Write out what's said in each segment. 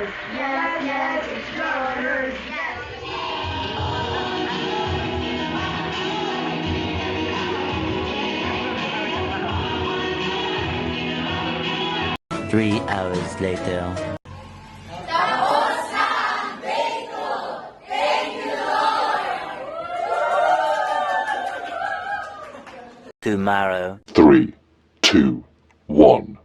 Yes, yes, explorers. Yes. 3 hours later. Tomorrow. 3, 2, 1.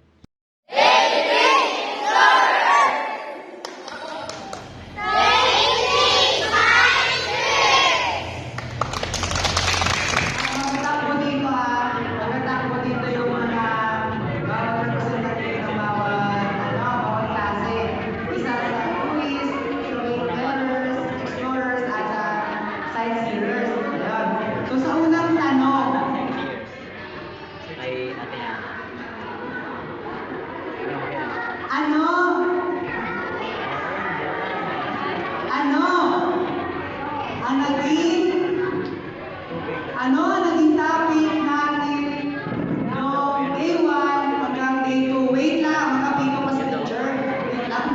Magtatakbo dito magtatakbo dito yung mga bawat representative ng bawat klase. Isa sa tourists, storytellers, explorers, at sa sightseers. Ayan. So sa unang tanong, ano? Ano? Ang naging topic natin noong day 1 hanggang day 2? Wait lang, makapito pa si teacher. Wait lang.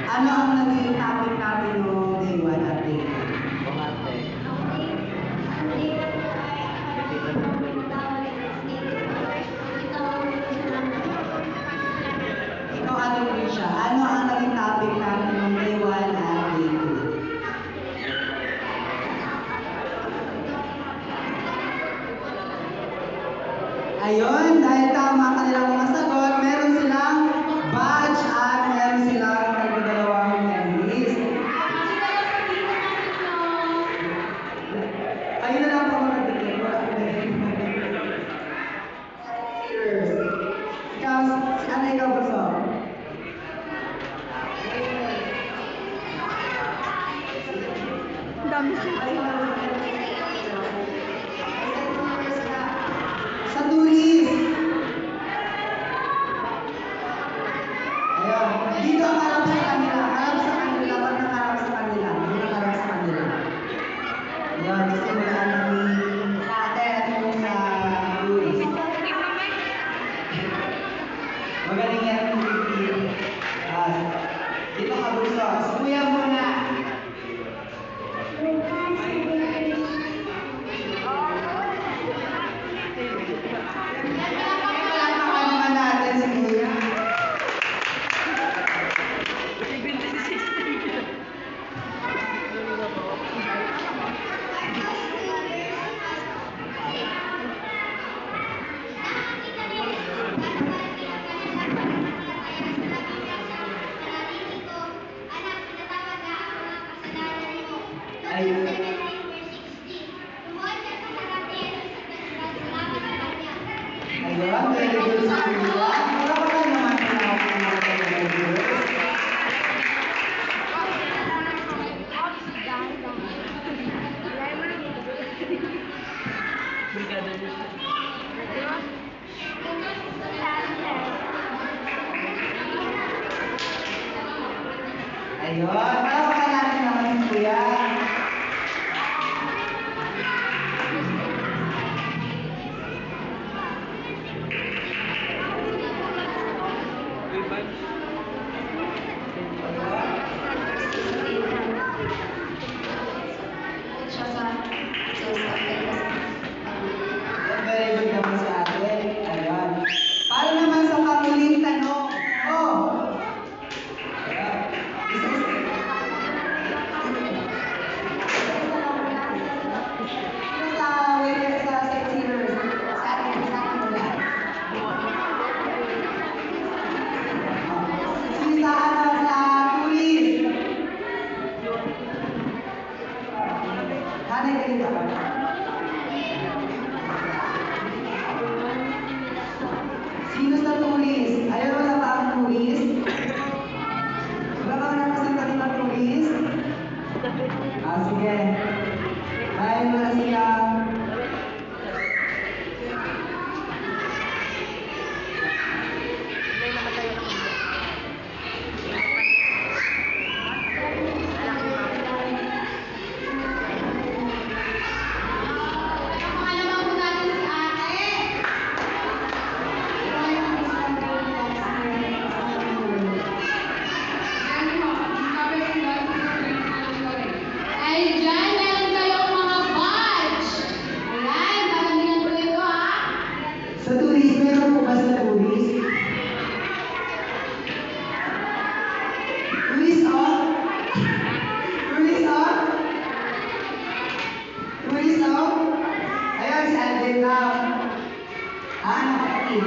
Ano ang naging topic natin noong day 1 at day 2? Ikaw, Ate Tricia, ano ang naging topic natin noong day 1 at day 2? Ayun, dahil tama kanilang mga sagot, meron silang badge at meron silang dalawang candies. Kayo na lang po magbigay. Ikaw gusto? Sa turis. Ayun. Dito ang harap sa kanila. Harap sa kanila. Wag nakaharap sa kanila. Hindi nakaharap sa kanila. Ayun. Simulan namin natin yung sa turis. Magaling yan ang turis. Dito ka gusto. Sukuya muna. Palakpakan naman natin si Kuya. Ayun. Ayun, very good si Kuya. Palakpakan naman natin ang mga viewers. Ayun, palakpakan natin naman si Kuya. Very good naman sa atin. Ayun. Para naman sa panguling tanong. Sa sightseers. Sa atin muna. Sa tourist. Hanay ka dito. Sino sa tourist? Ayaw wala ba ang tourist? Wala ba ang representative ng tourist? Sige. Dahil wala sila. Bernice, no? Ayun, si Alden lang. Nakapatid.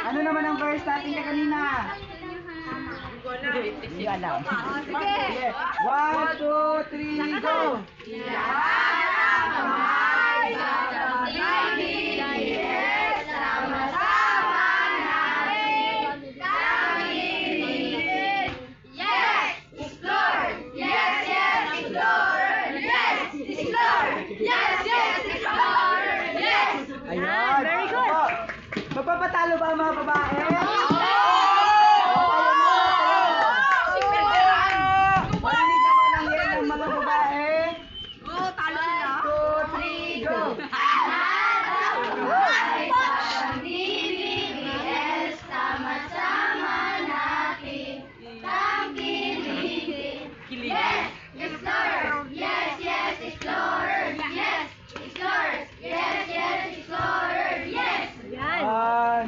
Ano naman ang verse natin na kanina? Hindi alam. Sige. 1, 2, 3, go! Ayan. Very good. Magpapatalo ba ang mga babae? Marinig naman ang yan ng mga babae. Talo sila. 2, 3, go! Yan.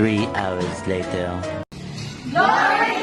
Three hours later. Glory